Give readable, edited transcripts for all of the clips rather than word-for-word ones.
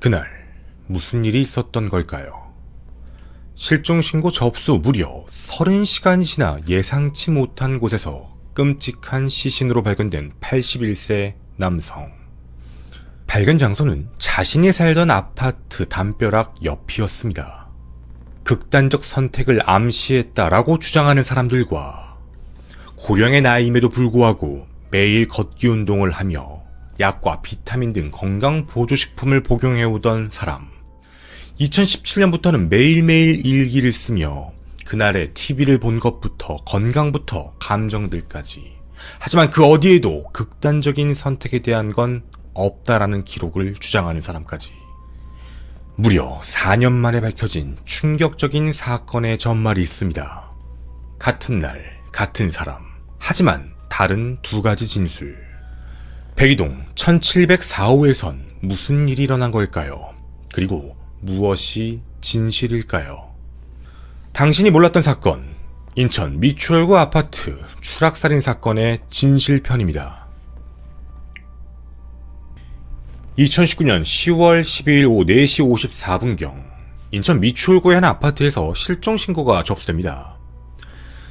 그날 무슨 일이 있었던 걸까요? 실종신고 접수 무려 30시간이 지나 예상치 못한 곳에서 끔찍한 시신으로 발견된 81세 남성. 발견 장소는 자신이 살던 아파트 담벼락 옆이었습니다. 극단적 선택을 암시했다라고 주장하는 사람들과 고령의 나이임에도 불구하고 매일 걷기 운동을 하며 약과 비타민 등 건강보조식품을 복용해오던 사람. 2017년부터는 매일매일 일기를 쓰며 그날의 TV를 본 것부터 건강부터 감정들까지, 하지만 그 어디에도 극단적인 선택에 대한 건 없다라는 기록을 주장하는 사람까지. 무려 4년 만에 밝혀진 충격적인 사건의 전말이 있습니다. 같은 날, 같은 사람, 하지만 다른 두 가지 진술. 백이동 1704호에선 무슨 일이 일어난 걸까요? 그리고 무엇이 진실일까요? 당신이 몰랐던 사건, 인천 미추홀구 아파트 추락살인 사건의 진실편입니다. 2019년 10월 12일 오후 4시 54분경 인천 미추홀구의 한 아파트에서 실종신고가 접수됩니다.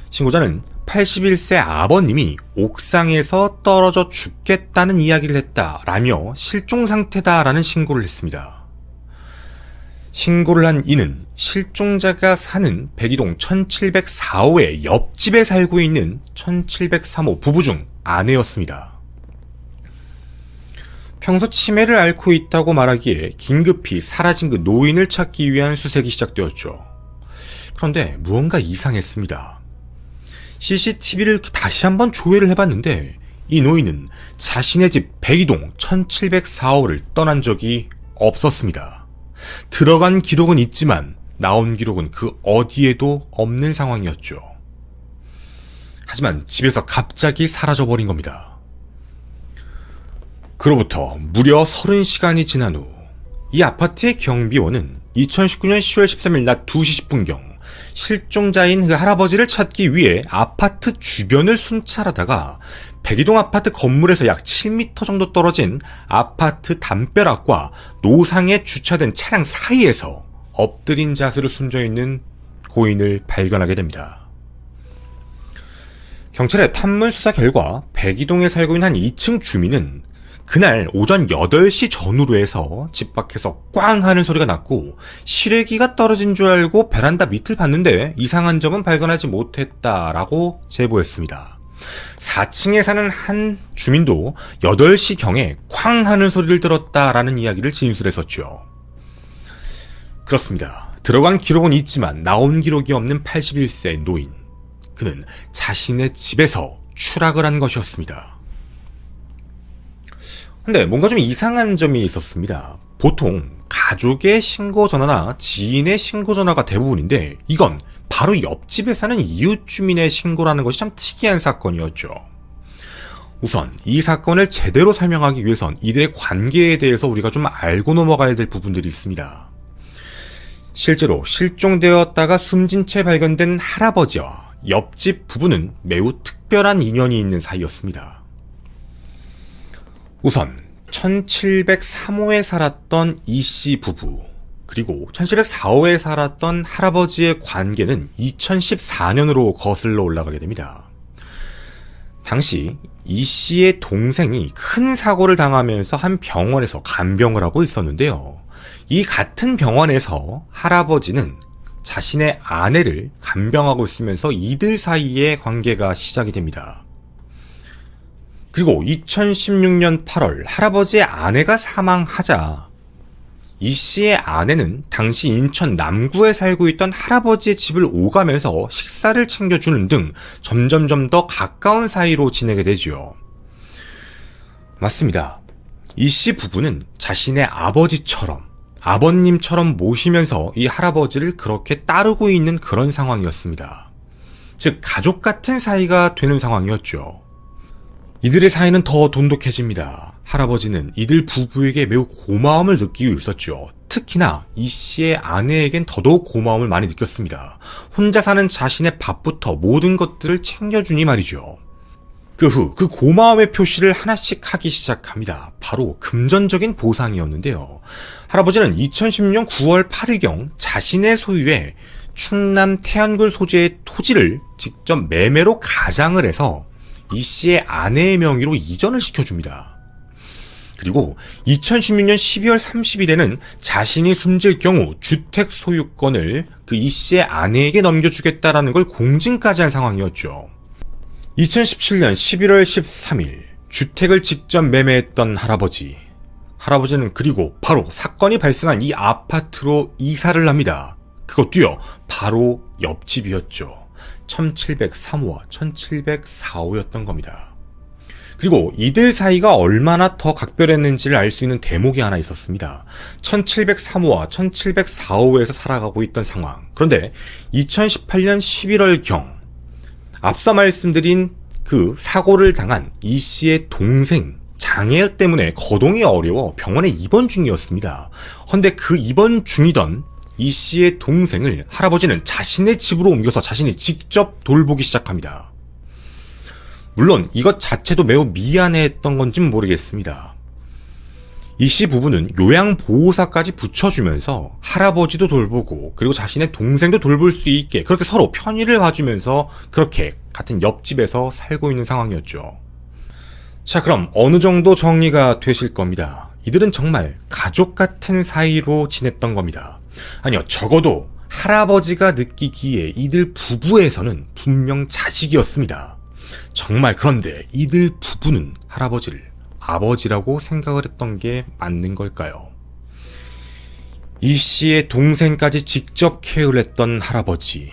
신고자는 81세 아버님이 옥상에서 떨어져 죽겠다는 이야기를 했다라며 실종상태다라는 신고를 했습니다. 신고를 한 이는 실종자가 사는 백이동 1704호의 옆집에 살고 있는 1703호 부부 중 아내였습니다. 평소 치매를 앓고 있다고 말하기에 긴급히 사라진 그 노인을 찾기 위한 수색이 시작되었죠. 그런데 무언가 이상했습니다. CCTV를 다시 한번 조회를 해봤는데 이 노인은 자신의 집 백이동 1704호를 떠난 적이 없었습니다. 들어간 기록은 있지만 나온 기록은 그 어디에도 없는 상황이었죠. 하지만 집에서 갑자기 사라져버린 겁니다. 그로부터 무려 30시간이 지난 후 이 아파트의 경비원은 2019년 10월 13일 낮 2시 10분경 실종자인 그 할아버지를 찾기 위해 아파트 주변을 순찰하다가 백이동 아파트 건물에서 약 7m 정도 떨어진 아파트 담벼락과 노상에 주차된 차량 사이에서 엎드린 자세로 숨져있는 고인을 발견하게 됩니다. 경찰의 탐문 수사 결과 백이동에 살고 있는 한 2층 주민은 그날 오전 8시 전후로 해서 집 밖에서 꽝 하는 소리가 났고 실외기가 떨어진 줄 알고 베란다 밑을 봤는데 이상한 점은 발견하지 못했다라고 제보했습니다. 4층에 사는 한 주민도 8시경에 쾅 하는 소리를 들었다라는 이야기를 진술했었죠. 그렇습니다. 들어간 기록은 있지만 나온 기록이 없는 81세 노인. 그는 자신의 집에서 추락을 한 것이었습니다. 근데 뭔가 좀 이상한 점이 있었습니다. 보통 가족의 신고 전화나 지인의 신고 전화가 대부분인데 이건 바로 옆집에 사는 이웃 주민의 신고라는 것이 참 특이한 사건이었죠. 우선 이 사건을 제대로 설명하기 위해선 이들의 관계에 대해서 우리가 좀 알고 넘어가야 될 부분들이 있습니다. 실제로 실종되었다가 숨진 채 발견된 할아버지와 옆집 부부는 매우 특별한 인연이 있는 사이였습니다. 우선 1703호에 살았던 이씨 부부, 그리고 1704호에 살았던 할아버지의 관계는 2014년으로 거슬러 올라가게 됩니다. 당시 이씨의 동생이 큰 사고를 당하면서 한 병원에서 간병을 하고 있었는데요. 이 같은 병원에서 할아버지는 자신의 아내를 간병하고 있으면서 이들 사이의 관계가 시작이 됩니다. 그리고 2016년 8월 할아버지의 아내가 사망하자 이 씨의 아내는 당시 인천 남구에 살고 있던 할아버지의 집을 오가면서 식사를 챙겨주는 등 점점점 더 가까운 사이로 지내게 되죠. 맞습니다. 이 씨 부부는 자신의 아버지처럼, 아버님처럼 모시면서 이 할아버지를 그렇게 따르고 있는 그런 상황이었습니다. 즉 가족 같은 사이가 되는 상황이었죠. 이들의 사이는 더 돈독해집니다. 할아버지는 이들 부부에게 매우 고마움을 느끼고 있었죠. 특히나 이 씨의 아내에겐 더더욱 고마움을 많이 느꼈습니다. 혼자 사는 자신의 밥부터 모든 것들을 챙겨주니 말이죠. 그 후 그 고마움의 표시를 하나씩 하기 시작합니다. 바로 금전적인 보상이었는데요. 할아버지는 2016년 9월 8일경 자신의 소유의 충남 태안군 소재의 토지를 직접 매매로 가장을 해서 이 씨의 아내의 명의로 이전을 시켜줍니다. 그리고 2016년 12월 30일에는 자신이 숨질 경우 주택 소유권을 그 이 씨의 아내에게 넘겨주겠다라는 걸 공증까지 한 상황이었죠. 2017년 11월 13일 주택을 직접 매매했던 할아버지는 그리고 바로 사건이 발생한 이 아파트로 이사를 합니다. 그것도요, 바로 옆집이었죠. 1703호와 1704호였던 겁니다. 그리고 이들 사이가 얼마나 더 각별했는지를 알 수 있는 대목이 하나 있었습니다. 1703호와 1704호에서 살아가고 있던 상황. 그런데 2018년 11월경 앞서 말씀드린 그 사고를 당한 이 씨의 동생 장애 때문에 거동이 어려워 병원에 입원 중이었습니다. 헌데 그 입원 중이던 이 씨의 동생을 할아버지는 자신의 집으로 옮겨서 자신이 직접 돌보기 시작합니다. 물론 이것 자체도 매우 미안해했던 건진 모르겠습니다. 이 씨 부부는 요양보호사까지 붙여주면서 할아버지도 돌보고 그리고 자신의 동생도 돌볼 수 있게 그렇게 서로 편의를 봐주면서 그렇게 같은 옆집에서 살고 있는 상황이었죠. 자, 그럼 어느 정도 정리가 되실 겁니다. 이들은 정말 가족 같은 사이로 지냈던 겁니다. 아니요, 적어도 할아버지가 느끼기에 이들 부부에서는 분명 자식이었습니다. 정말 그런데 이들 부부는 할아버지를 아버지라고 생각을 했던 게 맞는 걸까요? 이 씨의 동생까지 직접 케어를 했던 할아버지.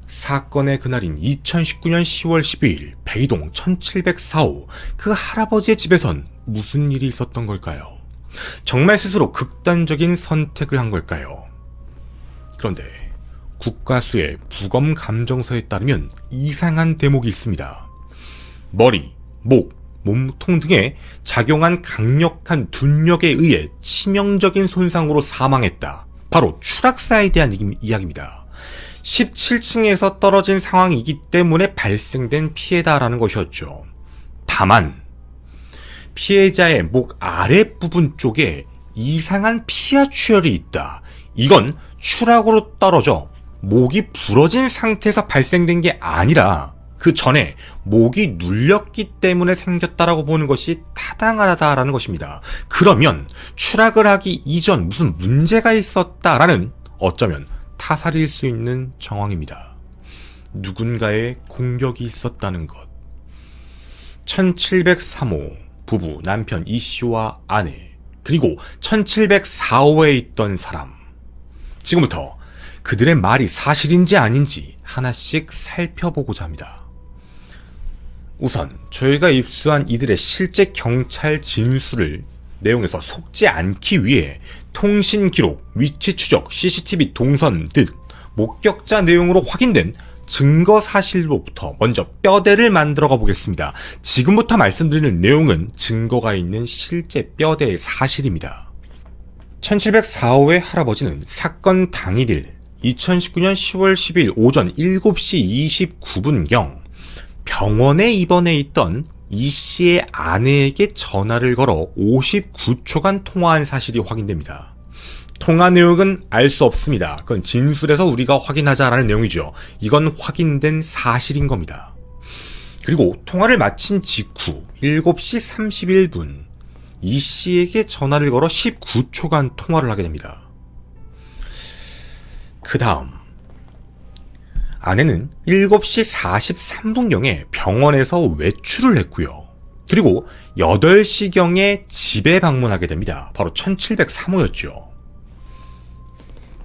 사건의 그날인 2019년 10월 12일 백이동 1704호 그 할아버지의 집에선 무슨 일이 있었던 걸까요? 정말 스스로 극단적인 선택을 한 걸까요? 그런데 국가수의 부검 감정서에 따르면 이상한 대목이 있습니다. 머리, 목, 몸통 등에 작용한 강력한 둔력에 의해 치명적인 손상으로 사망했다. 바로 추락사에 대한 이야기입니다. 17층에서 떨어진 상황이기 때문에 발생된 피해다라는 것이었죠. 다만 피해자의 목 아랫부분 쪽에 이상한 피하 출혈이 있다. 이건 추락으로 떨어져 목이 부러진 상태에서 발생된 게 아니라 그 전에 목이 눌렸기 때문에 생겼다라고 보는 것이 타당하다라는 것입니다. 그러면 추락을 하기 이전 무슨 문제가 있었다라는 어쩌면 타살일 수 있는 정황입니다. 누군가의 공격이 있었다는 것. 1703호 부부 남편 이 씨와 아내 그리고 1704호에 있던 사람. 지금부터 그들의 말이 사실인지 아닌지 하나씩 살펴보고자 합니다. 우선 저희가 입수한 이들의 실제 경찰 진술을 내용에서 속지 않기 위해 통신 기록, 위치 추적, CCTV 동선 등 목격자 내용으로 확인된 증거 사실로부터 먼저 뼈대를 만들어가 보겠습니다. 지금부터 말씀드리는 내용은 증거가 있는 실제 뼈대의 사실입니다. 1704호의 할아버지는 사건 당일일 2019년 10월 10일 오전 7시 29분경 병원에 입원해 있던 이 씨의 아내에게 전화를 걸어 59초간 통화한 사실이 확인됩니다. 통화 내용은 알 수 없습니다. 그건 진술에서 우리가 확인하자라는 내용이죠. 이건 확인된 사실인 겁니다. 그리고 통화를 마친 직후 7시 31분 이 씨에게 전화를 걸어 19초간 통화를 하게 됩니다. 그 다음 아내는 7시 43분경에 병원에서 외출을 했고요. 그리고 8시경에 집에 방문하게 됩니다. 바로 1703호였죠.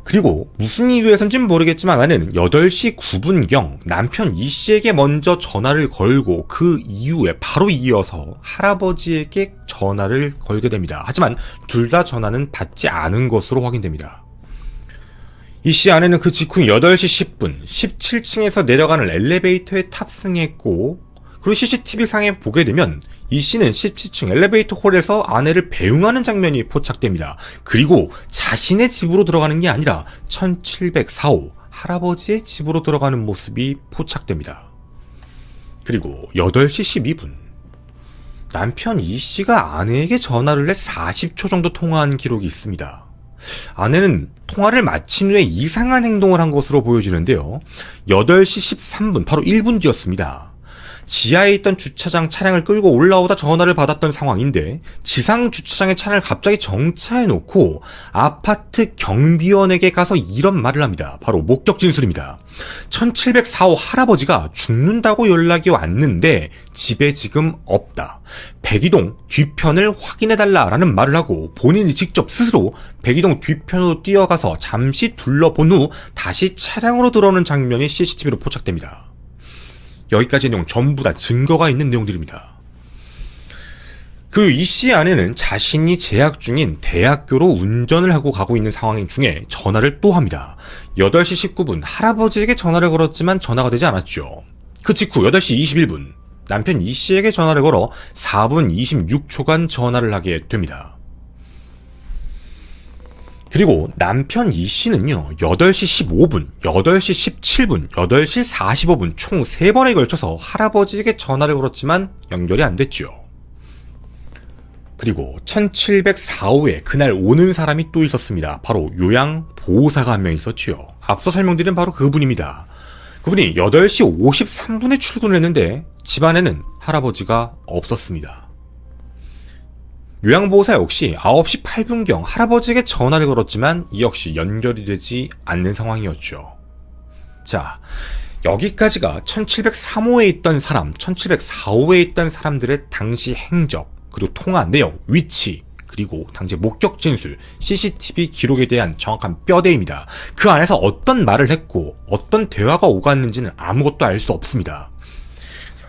그리고 무슨 이유에선지는 모르겠지만 아내는 8시 9분경 남편 이 씨에게 먼저 전화를 걸고 그 이후에 바로 이어서 할아버지에게 전화를 걸게 됩니다. 하지만 둘 다 전화는 받지 않은 것으로 확인됩니다. 이 씨 아내는 그 직후 8시 10분 17층에서 내려가는 엘리베이터에 탑승했고 그리고 CCTV상에 보게 되면 이 씨는 17층 엘리베이터 홀에서 아내를 배웅하는 장면이 포착됩니다. 그리고 자신의 집으로 들어가는 게 아니라 1704호 할아버지의 집으로 들어가는 모습이 포착됩니다. 그리고 8시 12분. 남편 E씨가 아내에게 전화를 해 40초 정도 통화한 기록이 있습니다. 아내는 통화를 마친 후에 이상한 행동을 한 것으로 보여지는데요. 8시 13분, 바로 1분 뒤였습니다. 지하에 있던 주차장 차량을 끌고 올라오다 전화를 받았던 상황인데 지상 주차장에 차량을 갑자기 정차해놓고 아파트 경비원에게 가서 이런 말을 합니다. 바로 목격 진술입니다. 1704호 할아버지가 죽는다고 연락이 왔는데 집에 지금 없다. 백이동 뒤편을 확인해달라라는 말을 하고 본인이 직접 스스로 백이동 뒤편으로 뛰어가서 잠시 둘러본 후 다시 차량으로 들어오는 장면이 CCTV로 포착됩니다. 여기까지의 내용 전부 다 증거가 있는 내용들입니다. 그 E씨 아내는 자신이 재학 중인 대학교로 운전을 하고 가고 있는 상황 중에 전화를 또 합니다. 8시 19분 할아버지에게 전화를 걸었지만 전화가 되지 않았죠. 그 직후 8시 21분 남편 E씨에게 전화를 걸어 4분 26초간 전화를 하게 됩니다. 그리고 남편 E씨는요, 8시 15분, 8시 17분, 8시 45분 총 3번에 걸쳐서 할아버지에게 전화를 걸었지만 연결이 안 됐죠. 그리고 1704호에 그날 오는 사람이 또 있었습니다. 바로 요양보호사가 한 명 있었지요. 앞서 설명드린 바로 그분입니다. 그분이 8시 53분에 출근을 했는데 집안에는 할아버지가 없었습니다. 요양보호사 역시 9시 8분경 할아버지에게 전화를 걸었지만 이 역시 연결이 되지 않는 상황이었죠. 자, 여기까지가 1703호에 있던 사람, 1704호에 있던 사람들의 당시 행적, 그리고 통화 내용, 위치, 그리고 당시 목격 진술, CCTV 기록에 대한 정확한 뼈대입니다. 그 안에서 어떤 말을 했고 어떤 대화가 오갔는지는 아무것도 알 수 없습니다.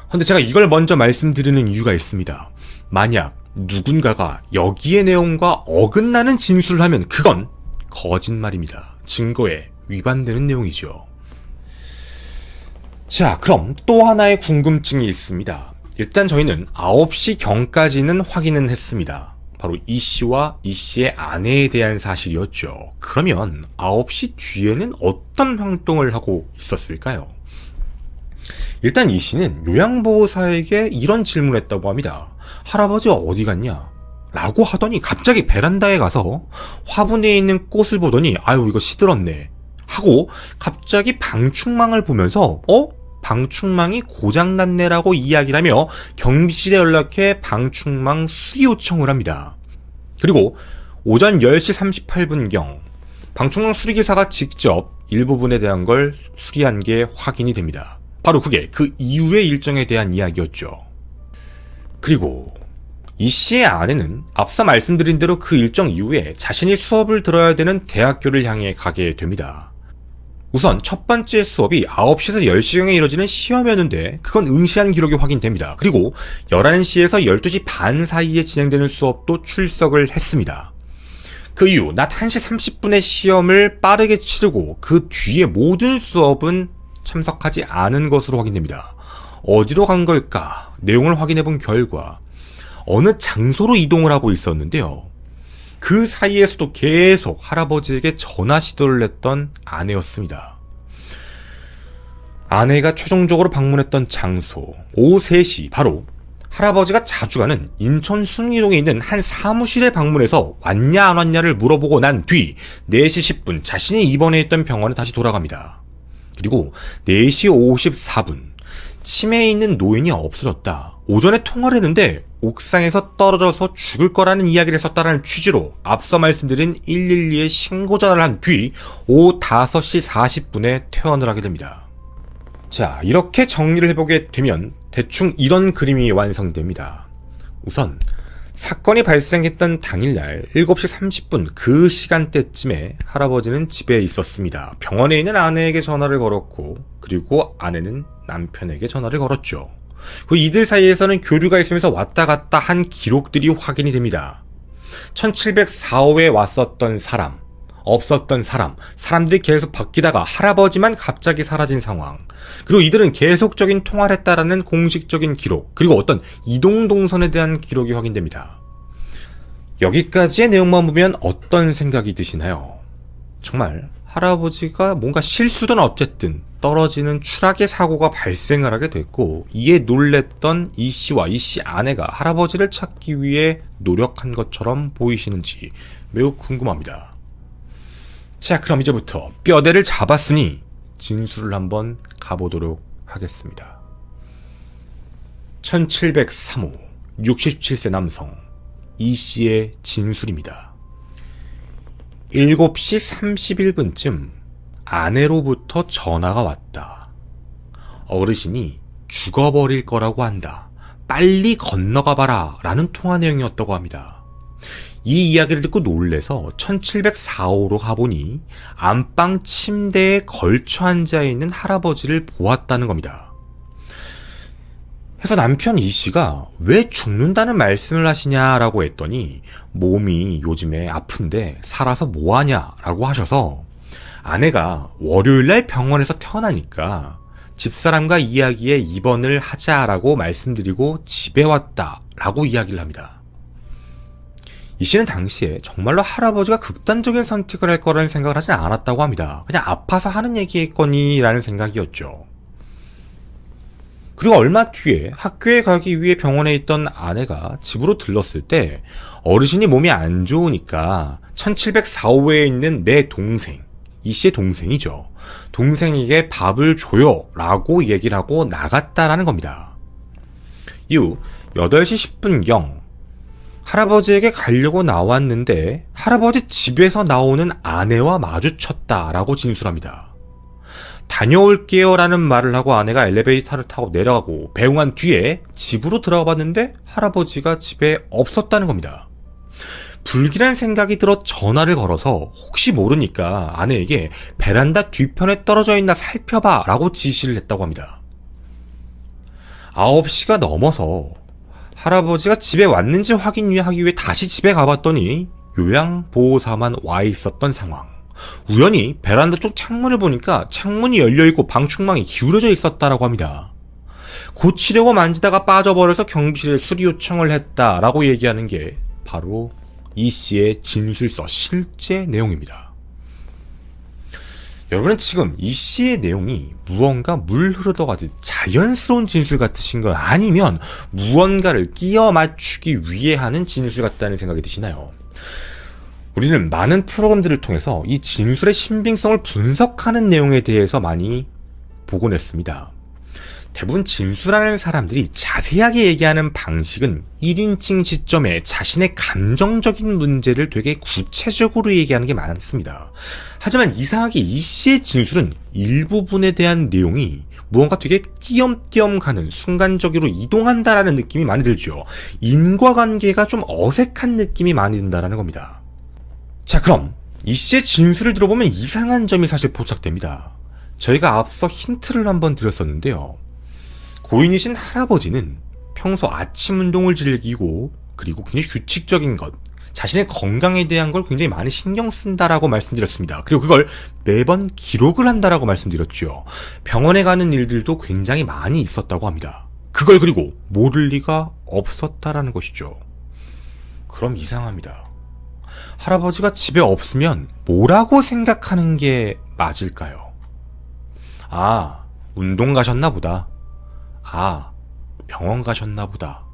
그런데 제가 이걸 먼저 말씀드리는 이유가 있습니다. 만약 누군가가 여기의 내용과 어긋나는 진술을 하면 그건 거짓말입니다. 증거에 위반되는 내용이죠. 자, 그럼 또 하나의 궁금증이 있습니다. 일단 저희는 9시경까지는 확인은 했습니다. 바로 E씨와 E씨의 아내에 대한 사실이었죠. 그러면 9시 뒤에는 어떤 활동을 하고 있었을까요? 일단 E씨는 요양보호사에게 이런 질문을 했다고 합니다. 할아버지가 어디 갔냐? 라고 하더니 갑자기 베란다에 가서 화분에 있는 꽃을 보더니 아유 이거 시들었네 하고 갑자기 방충망을 보면서 방충망이 고장났네라고 이야기를 하며 경비실에 연락해 방충망 수리 요청을 합니다. 그리고 오전 10시 38분경 방충망 수리기사가 직접 일부분에 대한 걸 수리한 게 확인이 됩니다. 바로 그게 그 이후의 일정에 대한 이야기였죠. 그리고 E씨의 아내는 앞서 말씀드린 대로 그 일정 이후에 자신이 수업을 들어야 되는 대학교를 향해 가게 됩니다. 우선 첫 번째 수업이 9시에서 10시경에 이뤄지는 시험이었는데 그건 응시한 기록이 확인됩니다. 그리고 11시에서 12시 반 사이에 진행되는 수업도 출석을 했습니다. 그 이후 낮 1시 30분에 시험을 빠르게 치르고 그 뒤에 모든 수업은 참석하지 않은 것으로 확인됩니다. 어디로 간 걸까? 내용을 확인해본 결과 어느 장소로 이동을 하고 있었는데요. 그 사이에서도 계속 할아버지에게 전화 시도를 했던 아내였습니다. 아내가 최종적으로 방문했던 장소 오후 3시 바로 할아버지가 자주 가는 인천 숭이동에 있는 한 사무실에 방문해서 왔냐 안 왔냐를 물어보고 난 뒤 4시 10분 자신이 입원해 있던 병원에 다시 돌아갑니다. 그리고 4시 54분 치매에 있는 노인이 없어졌다. 오전에 통화를 했는데 옥상에서 떨어져서 죽을 거라는 이야기를 했었다는 취지로 앞서 말씀드린 112에 신고 전화를 한 뒤 오후 5시 40분에 퇴원을 하게 됩니다. 자, 이렇게 정리를 해보게 되면 대충 이런 그림이 완성됩니다. 우선 사건이 발생했던 당일날 7시 30분 그 시간대쯤에 할아버지는 집에 있었습니다. 병원에 있는 아내에게 전화를 걸었고 그리고 아내는 남편에게 전화를 걸었죠. 그 이들 사이에서는 교류가 있으면서 왔다 갔다 한 기록들이 확인이 됩니다. 1704호에 왔었던 사람, 없었던 사람, 사람들이 계속 바뀌다가 할아버지만 갑자기 사라진 상황, 그리고 이들은 계속적인 통화를 했다라는 공식적인 기록, 그리고 어떤 이동 동선에 대한 기록이 확인됩니다. 여기까지의 내용만 보면 어떤 생각이 드시나요? 정말 할아버지가 뭔가 실수든 어쨌든 떨어지는 추락의 사고가 발생을 하게 됐고, 이에 놀랬던 이 씨와 이 씨 아내가 할아버지를 찾기 위해 노력한 것처럼 보이시는지 매우 궁금합니다. 자, 그럼 이제부터 뼈대를 잡았으니 진술을 한번 가보도록 하겠습니다. 1703호 67세 남성 이 씨의 진술입니다. 7시 31분쯤 아내로부터 전화가 왔다. 어르신이 죽어버릴 거라고 한다. 빨리 건너가봐라 라는 통화 내용이었다고 합니다. 이 이야기를 듣고 놀래서 1704호로 가보니 안방 침대에 걸쳐 앉아있는 할아버지를 보았다는 겁니다. 해서 남편 이 씨가 왜 죽는다는 말씀을 하시냐라고 했더니 몸이 요즘에 아픈데 살아서 뭐하냐라고 하셔서 아내가 월요일날 병원에서 태어나니까 집사람과 이야기에 입원을 하자라고 말씀드리고 집에 왔다라고 이야기를 합니다. 이 씨는 당시에 정말로 할아버지가 극단적인 선택을 할 거라는 생각을 하지 않았다고 합니다. 그냥 아파서 하는 얘기겠거니라는 생각이었죠. 그리고 얼마 뒤에 학교에 가기 위해 병원에 있던 아내가 집으로 들렀을 때 어르신이 몸이 안 좋으니까 1704호에 있는 내 동생, 이 씨의 동생이죠. 동생에게 밥을 줘요 라고 얘기를 하고 나갔다라는 겁니다. 이후 8시 10분경 할아버지에게 가려고 나왔는데 할아버지 집에서 나오는 아내와 마주쳤다라고 진술합니다. 다녀올게요 라는 말을 하고 아내가 엘리베이터를 타고 내려가고 배웅한 뒤에 집으로 들어가 봤는데 할아버지가 집에 없었다는 겁니다. 불길한 생각이 들어 전화를 걸어서 혹시 모르니까 아내에게 베란다 뒤편에 떨어져 있나 살펴봐 라고 지시를 했다고 합니다. 9시가 넘어서 할아버지가 집에 왔는지 확인하기 위해 다시 집에 가봤더니 요양보호사만 와 있었던 상황. 우연히 베란다 쪽 창문을 보니까 창문이 열려있고 방충망이 기울어져 있었다라고 합니다. 고치려고 만지다가 빠져버려서 경비실에 수리 요청을 했다라고 얘기하는 게 바로 이 씨의 진술서 실제 내용입니다. 여러분은 지금 이 씨의 내용이 무언가 물 흐르듯이 자연스러운 진술 같으신가요? 아니면 무언가를 끼워 맞추기 위해 하는 진술 같다는 생각이 드시나요? 우리는 많은 프로그램들을 통해서 이 진술의 신빙성을 분석하는 내용에 대해서 많이 보곤 했습니다. 대부분 진술하는 사람들이 자세하게 얘기하는 방식은 1인칭 시점에 자신의 감정적인 문제를 되게 구체적으로 얘기하는 게 많습니다. 하지만 이상하게 이 씨의 진술은 일부분에 대한 내용이 무언가 되게 띄엄띄엄 가는, 순간적으로 이동한다라는 느낌이 많이 들죠. 인과관계가 좀 어색한 느낌이 많이 든다는 겁니다. 자, 그럼 이 씨의 진술을 들어보면 이상한 점이 사실 포착됩니다. 저희가 앞서 힌트를 한번 드렸었는데요. 고인이신 할아버지는 평소 아침 운동을 즐기고 그리고 굉장히 규칙적인 것, 자신의 건강에 대한 걸 굉장히 많이 신경 쓴다라고 말씀드렸습니다. 그리고 그걸 매번 기록을 한다라고 말씀드렸죠. 병원에 가는 일들도 굉장히 많이 있었다고 합니다. 그걸 그리고 모를 리가 없었다라는 것이죠. 그럼 이상합니다. 할아버지가 집에 없으면 뭐라고 생각하는 게 맞을까요? 아, 운동 가셨나 보다. 아, 병원 가셨나 보다.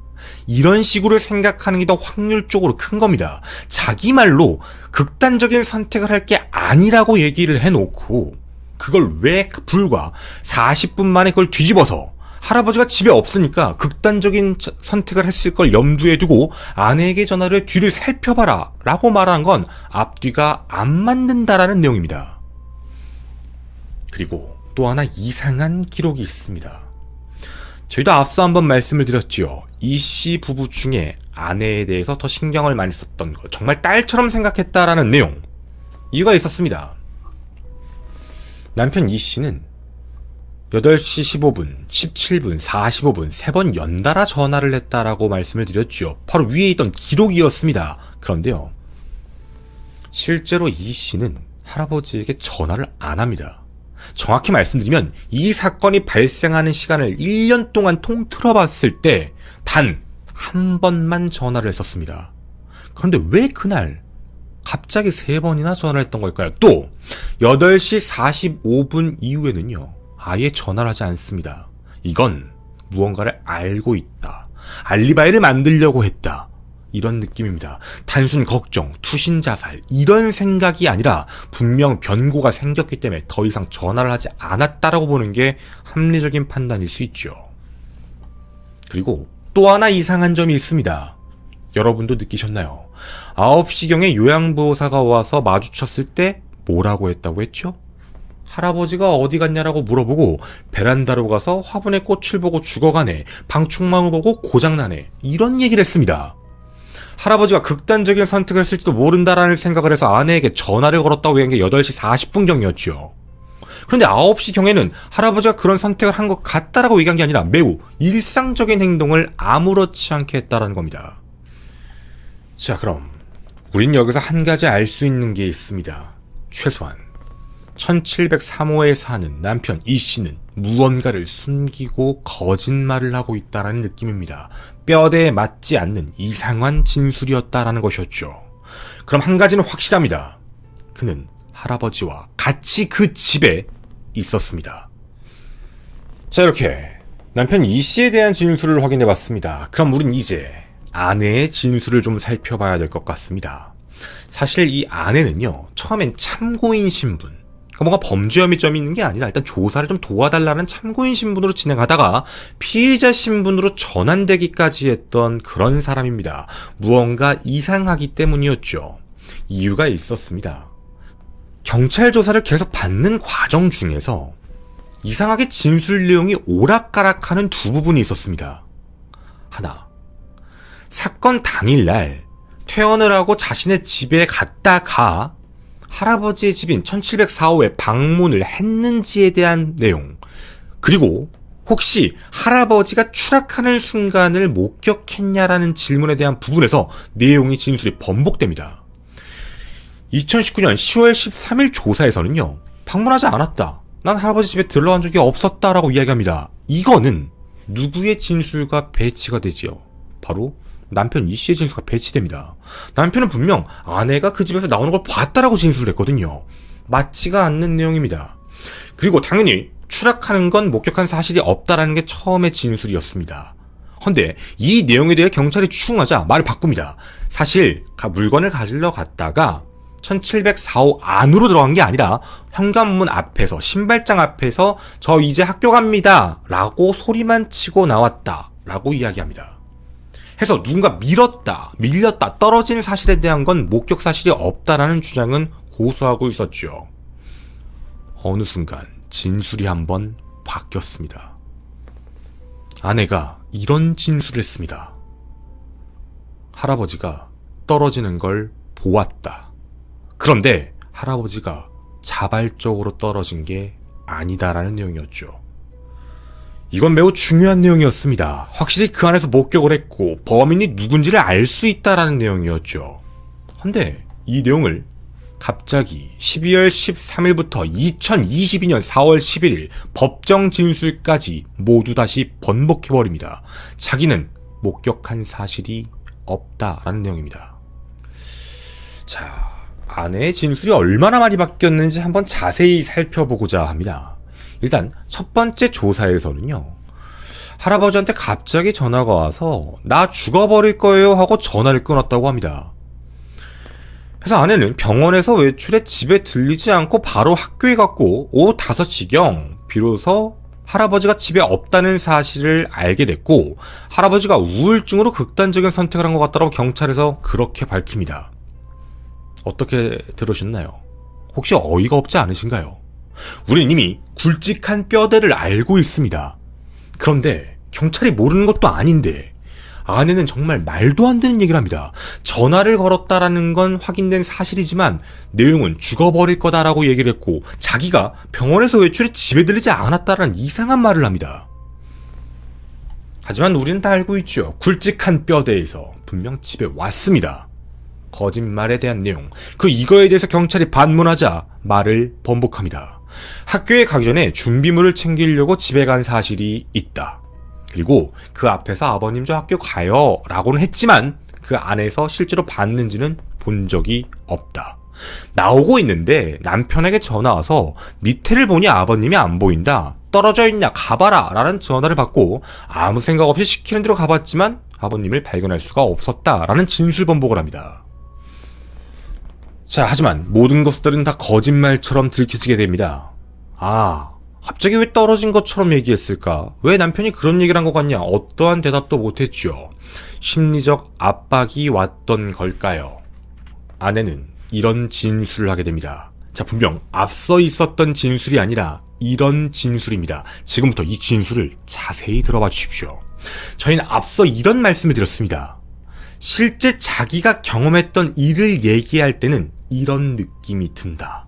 이런 식으로 생각하는 게 더 확률적으로 큰 겁니다. 자기 말로 극단적인 선택을 할 게 아니라고 얘기를 해놓고 그걸 왜 불과 40분 만에 그걸 뒤집어서 할아버지가 집에 없으니까 극단적인 선택을 했을 걸 염두에 두고 아내에게 전화를 뒤를 살펴봐라 라고 말한 건 앞뒤가 안 맞는다라는 내용입니다. 그리고 또 하나 이상한 기록이 있습니다. 저희도 앞서 한번 말씀을 드렸지요. 이 씨 부부 중에 아내에 대해서 더 신경을 많이 썼던 것, 정말 딸처럼 생각했다라는 내용, 이유가 있었습니다. 남편 이 씨는 8시 15분, 17분, 45분 3번 연달아 전화를 했다라고 말씀을 드렸죠. 바로 위에 있던 기록이었습니다. 그런데요, 실제로 이 씨는 할아버지에게 전화를 안 합니다. 정확히 말씀드리면 이 사건이 발생하는 시간을 1년 동안 통틀어 봤을 때 단 한 번만 전화를 했었습니다. 그런데 왜 그날 갑자기 3번이나 전화를 했던 걸까요? 또 8시 45분 이후에는요, 아예 전화를 하지 않습니다. 이건 무언가를 알고 있다. 알리바이를 만들려고 했다. 이런 느낌입니다. 단순 걱정, 투신 자살 이런 생각이 아니라 분명 변고가 생겼기 때문에 더 이상 전화를 하지 않았다라고 보는 게 합리적인 판단일 수 있죠. 그리고 또 하나 이상한 점이 있습니다. 여러분도 느끼셨나요? 9시경에 요양보호사가 와서 마주쳤을 때 뭐라고 했다고 했죠? 할아버지가 어디 갔냐라고 물어보고 베란다로 가서 화분에 꽃을 보고 죽어가네, 방충망을 보고 고장나네, 이런 얘기를 했습니다. 할아버지가 극단적인 선택을 했을지도 모른다라는 생각을 해서 아내에게 전화를 걸었다고 얘기한 게 8시 40분경이었죠. 그런데 9시경에는 할아버지가 그런 선택을 한 것 같다라고 얘기한 게 아니라 매우 일상적인 행동을 아무렇지 않게 했다라는 겁니다. 자, 그럼 우린 여기서 한 가지 알 수 있는 게 있습니다. 최소한 1703호에 사는 남편 이 씨는 무언가를 숨기고 거짓말을 하고 있다라는 느낌입니다. 뼈대에 맞지 않는 이상한 진술이었다라는 것이었죠. 그럼 한 가지는 확실합니다. 그는 할아버지와 같이 그 집에 있었습니다. 자, 이렇게 남편 이 씨에 대한 진술을 확인해봤습니다. 그럼 우린 이제 아내의 진술을 좀 살펴봐야 될 것 같습니다. 사실 이 아내는요, 처음엔 참고인 신분, 뭔가 범죄 혐의점이 있는 게 아니라 일단 조사를 좀 도와달라는 참고인 신분으로 진행하다가 피의자 신분으로 전환되기까지 했던 그런 사람입니다. 무언가 이상하기 때문이었죠. 이유가 있었습니다. 경찰 조사를 계속 받는 과정 중에서 이상하게 진술 내용이 오락가락하는 두 부분이 있었습니다. 하나, 사건 당일날 퇴원을 하고 자신의 집에 갔다가 할아버지의 집인 1704호에 방문을 했는지에 대한 내용, 그리고 혹시 할아버지가 추락하는 순간을 목격했냐라는 질문에 대한 부분에서 내용이 진술이 번복됩니다. 2019년 10월 13일 조사에서는요, 방문하지 않았다, 난 할아버지 집에 들러간 적이 없었다라고 이야기합니다. 이거는 누구의 진술과 배치가 되지요? 바로 남편 이 씨의 진술과 배치됩니다. 남편은 분명 아내가 그 집에서 나오는 걸 봤다라고 진술을 했거든요. 맞지가 않는 내용입니다. 그리고 당연히 추락하는 건 목격한 사실이 없다라는 게 처음의 진술이었습니다. 헌데 이 내용에 대해 경찰이 추궁하자 말을 바꿉니다. 사실 물건을 가지러 갔다가 1704호 안으로 들어간 게 아니라 현관문 앞에서, 신발장 앞에서 저 이제 학교 갑니다 라고 소리만 치고 나왔다 라고 이야기합니다. 해서 누군가 밀렸다, 떨어진 사실에 대한 건 목격 사실이 없다라는 주장은 고수하고 있었죠. 어느 순간 진술이 한번 바뀌었습니다. 아내가 이런 진술을 했습니다. 할아버지가 떨어지는 걸 보았다. 그런데 할아버지가 자발적으로 떨어진 게 아니다라는 내용이었죠. 이건 매우 중요한 내용이었습니다. 확실히 그 안에서 목격을 했고 범인이 누군지를 알 수 있다라는 내용이었죠. 근데 이 내용을 갑자기 12월 13일부터 2022년 4월 11일 법정 진술까지 모두 다시 번복해버립니다. 자기는 목격한 사실이 없다라는 내용입니다. 자, 아내의 진술이 얼마나 많이 바뀌었는지 한번 자세히 살펴보고자 합니다. 일단 첫 번째 조사에서는요, 할아버지한테 갑자기 전화가 와서 나 죽어버릴 거예요 하고 전화를 끊었다고 합니다. 그래서 아내는 병원에서 외출해 집에 들리지 않고 바로 학교에 갔고 오후 5시경 비로소 할아버지가 집에 없다는 사실을 알게 됐고, 할아버지가 우울증으로 극단적인 선택을 한 것 같다고 경찰에서 그렇게 밝힙니다. 어떻게 들으셨나요? 혹시 어이가 없지 않으신가요? 우린 이미 굵직한 뼈대를 알고 있습니다. 그런데 경찰이 모르는 것도 아닌데 아내는 정말 말도 안 되는 얘기를 합니다. 전화를 걸었다라는 건 확인된 사실이지만 내용은 죽어버릴 거다라고 얘기를 했고, 자기가 병원에서 외출해 집에 들리지 않았다라는 이상한 말을 합니다. 하지만 우리는 다 알고 있죠. 굵직한 뼈대에서 분명 집에 왔습니다. 거짓말에 대한 내용, 이거에 대해서 경찰이 반문하자 말을 번복합니다. 학교에 가기 전에 준비물을 챙기려고 집에 간 사실이 있다. 그리고 그 앞에서 아버님 저 학교 가요 라고는 했지만 그 안에서 실제로 봤는지는 본 적이 없다. 나오고 있는데 남편에게 전화 와서 밑에를 보니 아버님이 안 보인다, 떨어져 있냐 가봐라 라는 전화를 받고 아무 생각 없이 시키는 대로 가봤지만 아버님을 발견할 수가 없었다라는 진술 번복을 합니다. 자, 하지만 모든 것들은 다 거짓말처럼 들켜지게 됩니다. 갑자기 왜 떨어진 것처럼 얘기했을까? 왜 남편이 그런 얘기를 한 것 같냐? 어떠한 대답도 못했죠. 심리적 압박이 왔던 걸까요? 아내는 이런 진술을 하게 됩니다. 자, 분명 앞서 있었던 진술이 아니라 이런 진술입니다. 지금부터 이 진술을 자세히 들어봐 주십시오. 저희는 앞서 이런 말씀을 드렸습니다. 실제 자기가 경험했던 일을 얘기할 때는 이런 느낌이 든다.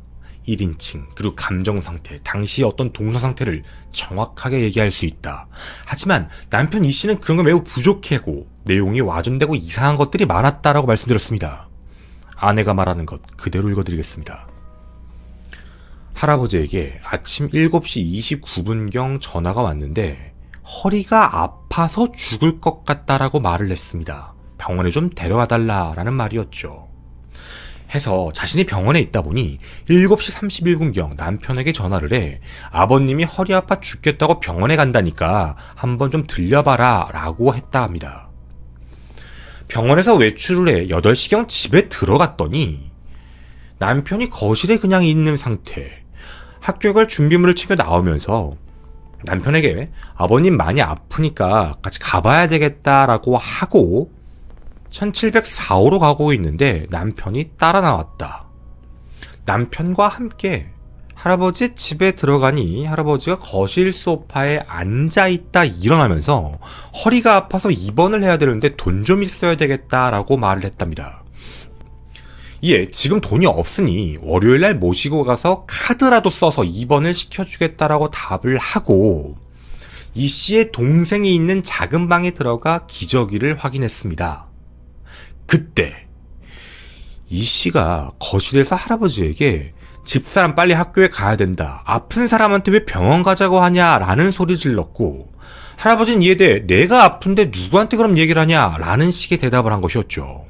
1인칭, 그리고 감정 상태, 당시의 어떤 동사 상태를 정확하게 얘기할 수 있다. 하지만 남편 이 씨는 그런 걸 매우 부족해하고 내용이 와전되고 이상한 것들이 많았다라고 말씀드렸습니다. 아내가 말하는 것 그대로 읽어드리겠습니다. 할아버지에게 아침 7시 29분경 전화가 왔는데 허리가 아파서 죽을 것 같다라고 말을 했습니다. 병원에 좀 데려와 달라라는 말이었죠. 해서 자신이 병원에 있다 보니 7시 31분경 남편에게 전화를 해 아버님이 허리 아파 죽겠다고 병원에 간다니까 한번 좀 들려봐라 라고 했다 합니다. 병원에서 외출을 해 8시경 집에 들어갔더니 남편이 거실에 그냥 있는 상태. 학교 갈 준비물을 챙겨 나오면서 남편에게 아버님 많이 아프니까 같이 가봐야 되겠다라고 하고 1704호로 가고 있는데 남편이 따라 나왔다. 남편과 함께 할아버지 집에 들어가니 할아버지가 거실 소파에 앉아있다 일어나면서 허리가 아파서 입원을 해야 되는데 돈 좀 있어야 되겠다라고 말을 했답니다. 이에 지금 돈이 없으니 월요일날 모시고 가서 카드라도 써서 입원을 시켜주겠다라고 답을 하고 이 씨의 동생이 있는 작은 방에 들어가 기저귀를 확인했습니다. 그때 이 씨가 거실에서 할아버지에게 집사람 빨리 학교에 가야 된다. 아픈 사람한테 왜 병원 가자고 하냐라는 소리 질렀고 할아버지는 이에 대해 내가 아픈데 누구한테 그럼 얘기를 하냐 라는 식의 대답을 한 것이었죠.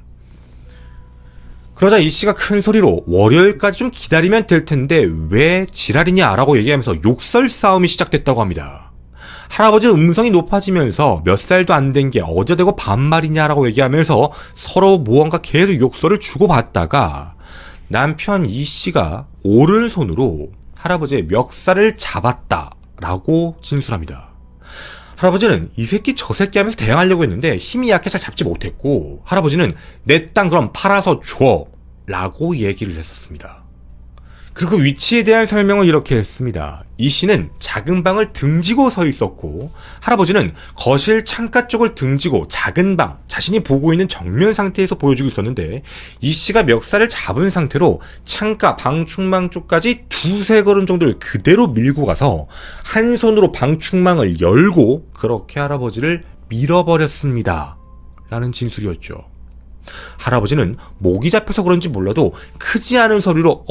그러자 이 씨가 큰 소리로 월요일까지 좀 기다리면 될 텐데 왜 지랄이냐라고 얘기하면서 욕설 싸움이 시작됐다고 합니다. 할아버지 음성이 높아지면서 몇 살도 안 된 게 어디다 대고 반말이냐라고 얘기하면서 서로 무언가 계속 욕설을 주고받다가 남편 이 씨가 오른손으로 할아버지의 멱살을 잡았다라고 진술합니다. 할아버지는 이 새끼 저 새끼 하면서 대항하려고 했는데 힘이 약해 잘 잡지 못했고 할아버지는 내 땅 그럼 팔아서 줘 라고 얘기를 했었습니다. 그리고 그 위치에 대한 설명을 이렇게 했습니다. 이 씨는 작은 방을 등지고 서 있었고 할아버지는 거실 창가 쪽을 등지고 작은 방, 자신이 보고 있는 정면 상태에서 보여주고 있었는데 이 씨가 멱살을 잡은 상태로 창가, 방충망 쪽까지 2-3걸음 정도를 그대로 밀고 가서 한 손으로 방충망을 열고 그렇게 할아버지를 밀어버렸습니다. 라는 진술이었죠. 할아버지는 목이 잡혀서 그런지 몰라도 크지 않은 소리로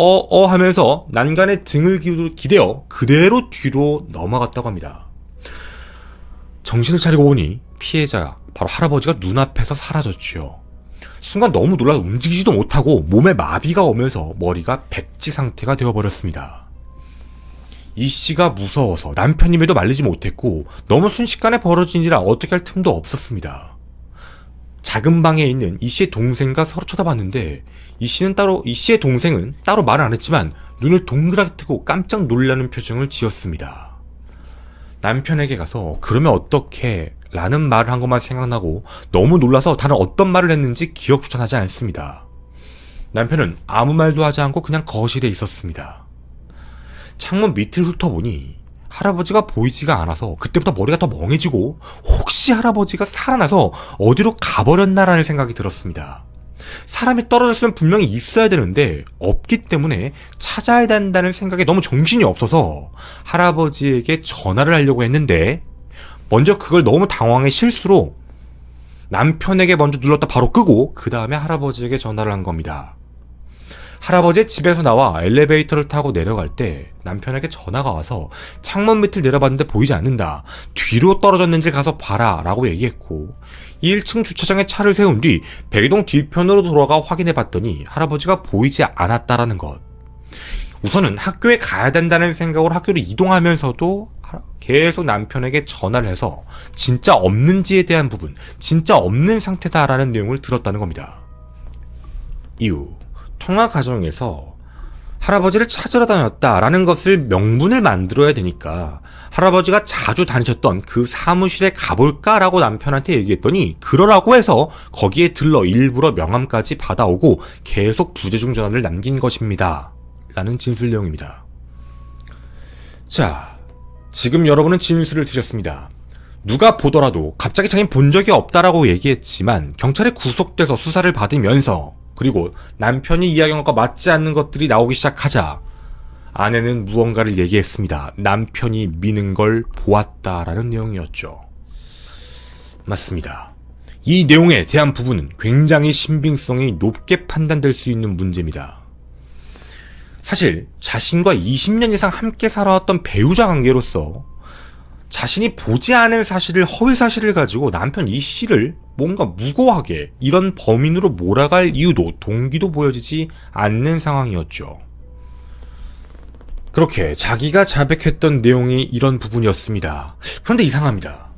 하면서 난간에 등을 기대어 그대로 뒤로 넘어갔다고 합니다. 정신을 차리고 보니 피해자가 바로 할아버지가 눈앞에서 사라졌지요. 순간 너무 놀라서 움직이지도 못하고 몸에 마비가 오면서 머리가 백지 상태가 되어버렸습니다. 이 씨가 무서워서 남편임에도 말리지 못했고 너무 순식간에 벌어진 일이라 어떻게 할 틈도 없었습니다. 작은 방에 있는 이 씨의 동생과 서로 쳐다봤는데 이 씨의 동생은 따로 말은 안 했지만 눈을 동그랗게 뜨고 깜짝 놀라는 표정을 지었습니다. 남편에게 가서 그러면 어떡해 라는 말을 한 것만 생각나고 너무 놀라서 다른 어떤 말을 했는지 기억조차 나지 않습니다. 남편은 아무 말도 하지 않고 그냥 거실에 있었습니다. 창문 밑을 훑어보니 할아버지가 보이지가 않아서 그때부터 머리가 더 멍해지고 혹시 할아버지가 살아나서 어디로 가버렸나라는 생각이 들었습니다. 사람이 떨어졌으면 분명히 있어야 되는데 없기 때문에 찾아야 된다는 생각에 너무 정신이 없어서 할아버지에게 전화를 하려고 했는데 먼저 그걸 너무 당황해 실수로 남편에게 먼저 눌렀다 바로 끄고 그 다음에 할아버지에게 전화를 한 겁니다. 할아버지의 집에서 나와 엘리베이터를 타고 내려갈 때 남편에게 전화가 와서 창문 밑을 내려봤는데 보이지 않는다. 뒤로 떨어졌는지 가서 봐라 라고 얘기했고 1층 주차장에 차를 세운 뒤 백이동 뒤편으로 돌아가 확인해봤더니 할아버지가 보이지 않았다라는 것. 우선은 학교에 가야 된다는 생각으로 학교를 이동하면서도 계속 남편에게 전화를 해서 진짜 없는지에 대한 부분, 진짜 없는 상태다라는 내용을 들었다는 겁니다. 이후 통화 과정에서 할아버지를 찾으러 다녔다라는 것을 명분을 만들어야 되니까 할아버지가 자주 다니셨던 그 사무실에 가볼까라고 남편한테 얘기했더니 그러라고 해서 거기에 들러 일부러 명함까지 받아오고 계속 부재중 전화를 남긴 것입니다. 라는 진술 내용입니다. 자, 지금 여러분은 진술을 들으셨습니다. 누가 보더라도 갑자기 자기는 본 적이 없다라고 얘기했지만 경찰에 구속돼서 수사를 받으면서 그리고 남편이 이야기한 것과 맞지 않는 것들이 나오기 시작하자 아내는 무언가를 얘기했습니다. 남편이 미는 걸 보았다라는 내용이었죠. 맞습니다. 이 내용에 대한 부분은 굉장히 신빙성이 높게 판단될 수 있는 문제입니다. 사실 자신과 20년 이상 함께 살아왔던 배우자 관계로서 자신이 보지 않은 사실을 허위 사실을 가지고 남편 이 씨를 뭔가 무고하게 이런 범인으로 몰아갈 이유도 동기도 보여지지 않는 상황이었죠. 그렇게 자기가 자백했던 내용이 이런 부분이었습니다. 그런데 이상합니다.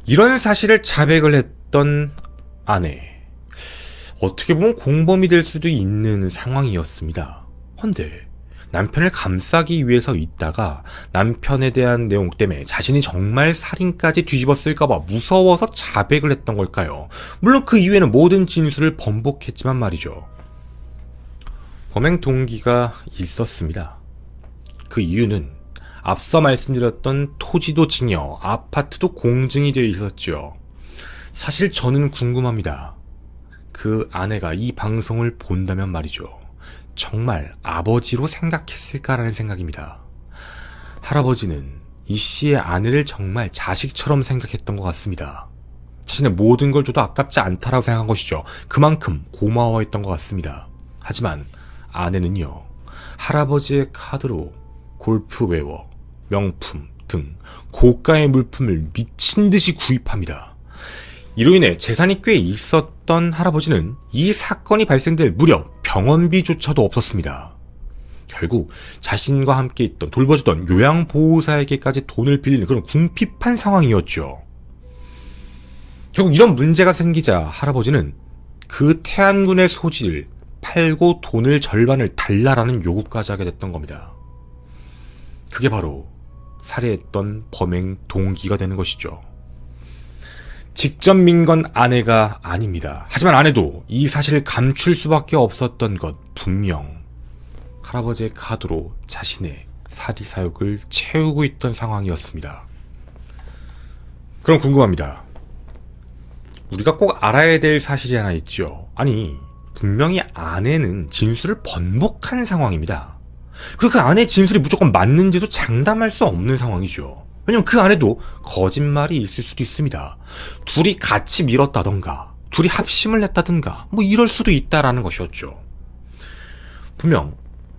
이런 사실을 자백을 했던 아내, 어떻게 보면 공범이 될 수도 있는 상황이었습니다. 헌데 남편을 감싸기 위해서 있다가 남편에 대한 내용 때문에 자신이 정말 살인까지 뒤집었을까봐 무서워서 자백을 했던 걸까요? 물론 그 이후에는 모든 진술을 번복했지만 말이죠. 범행 동기가 있었습니다. 그 이유는 앞서 말씀드렸던 토지도 증여, 아파트도 공증이 되어 있었죠. 사실 저는 궁금합니다. 그 아내가 이 방송을 본다면 말이죠. 정말 아버지로 생각했을까라는 생각입니다. 할아버지는 이 씨의 아내를 정말 자식처럼 생각했던 것 같습니다. 자신의 모든 걸 줘도 아깝지 않다라고 생각한 것이죠. 그만큼 고마워했던 것 같습니다. 하지만 아내는요, 할아버지의 카드로 골프웨어, 명품 등 고가의 물품을 미친 듯이 구입합니다. 이로 인해 재산이 꽤 있었던 할아버지는 이 사건이 발생될 무렵 병원비조차도 없었습니다. 결국 자신과 함께 있던 돌봐주던 요양보호사에게까지 돈을 빌리는 그런 궁핍한 상황이었죠. 결국 이런 문제가 생기자 할아버지는 그 태안군의 소지를 팔고 돈을 절반을 달라라는 요구까지 하게 됐던 겁니다. 그게 바로 살해했던 범행 동기가 되는 것이죠. 직접 민 건 아내가 아닙니다. 하지만 아내도 이 사실을 감출 수밖에 없었던 것 분명 할아버지의 카드로 자신의 사리사욕을 채우고 있던 상황이었습니다. 그럼 궁금합니다. 우리가 꼭 알아야 될 사실이 하나 있죠. 아니, 분명히 아내는 진술을 번복한 상황입니다. 그리고 그 아내의 진술이 무조건 맞는지도 장담할 수 없는 상황이죠. 왜냐면 그 안에도 거짓말이 있을 수도 있습니다. 둘이 같이 밀었다던가 둘이 합심을 했다던가 뭐 이럴 수도 있다라는 것이었죠. 분명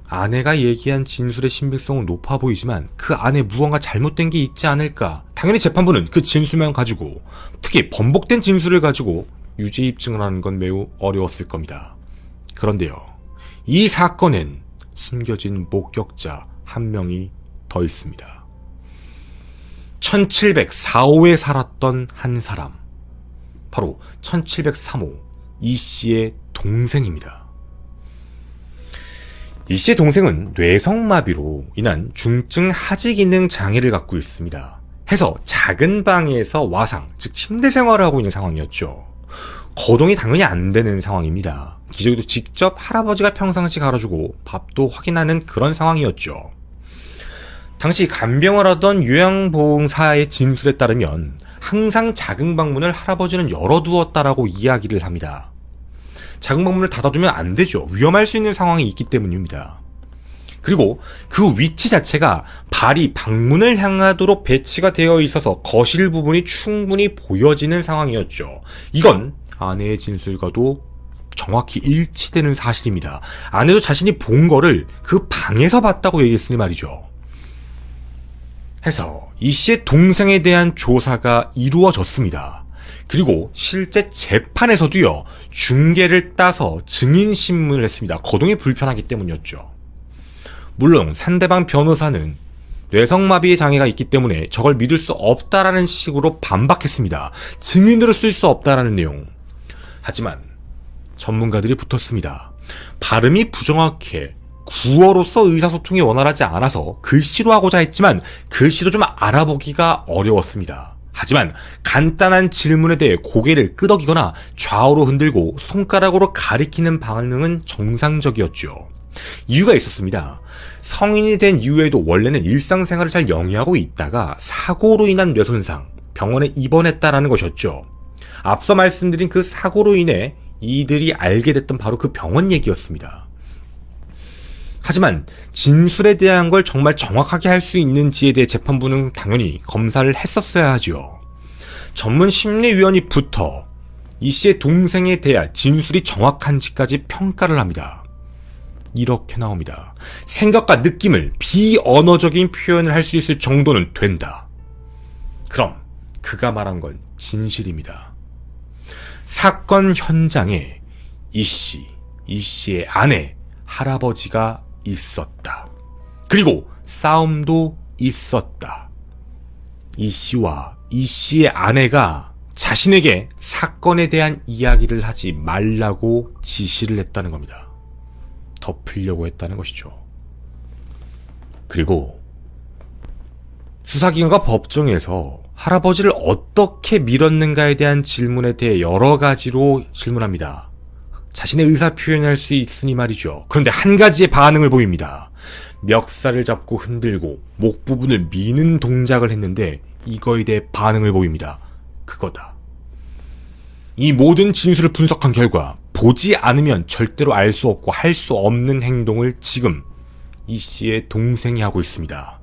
아내가 얘기한 진술의 신빙성은 높아 보이지만 그 안에 무언가 잘못된 게 있지 않을까. 당연히 재판부는 그 진술만 가지고, 특히 번복된 진술을 가지고 유죄 입증을 하는 건 매우 어려웠을 겁니다. 그런데요, 이 사건엔 숨겨진 목격자 한 명이 더 있습니다. 1704호에 살았던 한 사람, 바로 1703호 이 씨의 동생입니다. 이 씨의 동생은 뇌성마비로 인한 중증 하지 기능 장애를 갖고 있습니다. 해서 작은 방에서 와상, 즉 침대 생활을 하고 있는 상황이었죠. 거동이 당연히 안 되는 상황입니다. 기저귀도 직접 할아버지가 평상시 갈아주고 밥도 확인하는 그런 상황이었죠. 당시 간병을 하던 요양보호사의 진술에 따르면 항상 작은 방문을 할아버지는 열어두었다라고 이야기를 합니다. 작은 방문을 닫아두면 안 되죠. 위험할 수 있는 상황이 있기 때문입니다. 그리고 그 위치 자체가 발이 방문을 향하도록 배치가 되어 있어서 거실 부분이 충분히 보여지는 상황이었죠. 이건 아내의 진술과도 정확히 일치되는 사실입니다. 아내도 자신이 본 거를 그 방에서 봤다고 얘기했으니 말이죠. 해서 이 씨의 동생에 대한 조사가 이루어졌습니다. 그리고 실제 재판에서도요, 중계를 따서 증인신문을 했습니다. 거동이 불편하기 때문이었죠. 물론 상대방 변호사는 뇌성마비의 장애가 있기 때문에 저걸 믿을 수 없다라는 식으로 반박했습니다. 증인으로 쓸 수 없다라는 내용. 하지만 전문가들이 붙었습니다. 발음이 부정확해 구어로서 의사소통이 원활하지 않아서 글씨로 하고자 했지만 글씨도 좀 알아보기가 어려웠습니다. 하지만 간단한 질문에 대해 고개를 끄덕이거나 좌우로 흔들고 손가락으로 가리키는 반응은 정상적이었죠. 이유가 있었습니다. 성인이 된 이후에도 원래는 일상생활을 잘 영위하고 있다가 사고로 인한 뇌손상, 병원에 입원했다라는 것이었죠. 앞서 말씀드린 그 사고로 인해 이들이 알게 됐던 바로 그 병원 얘기였습니다. 하지만 진술에 대한 걸 정말 정확하게 할 수 있는지에 대해 재판부는 당연히 검사를 했었어야 하죠. 전문 심리위원이 붙어 이 씨의 동생에 대한 진술이 정확한지까지 평가를 합니다. 이렇게 나옵니다. 생각과 느낌을 비언어적인 표현을 할 수 있을 정도는 된다. 그럼 그가 말한 건 진실입니다. 사건 현장에 이 씨의 아내, 할아버지가 있었다. 그리고 싸움도 있었다. 이 씨와 이 씨의 아내가 자신에게 사건에 대한 이야기를 하지 말라고 지시를 했다는 겁니다. 덮으려고 했다는 것이죠. 그리고 수사기관과 법정에서 할아버지를 어떻게 밀었는가에 대한 질문에 대해 여러 가지로 질문합니다. 자신의 의사표현을 할 수 있으니 말이죠. 그런데 한 가지의 반응을 보입니다. 멱살을 잡고 흔들고 목 부분을 미는 동작을 했는데 이거에 대해 반응을 보입니다. 그거다. 이 모든 진술을 분석한 결과 보지 않으면 절대로 알 수 없고 할 수 없는 행동을 지금 이 씨의 동생이 하고 있습니다.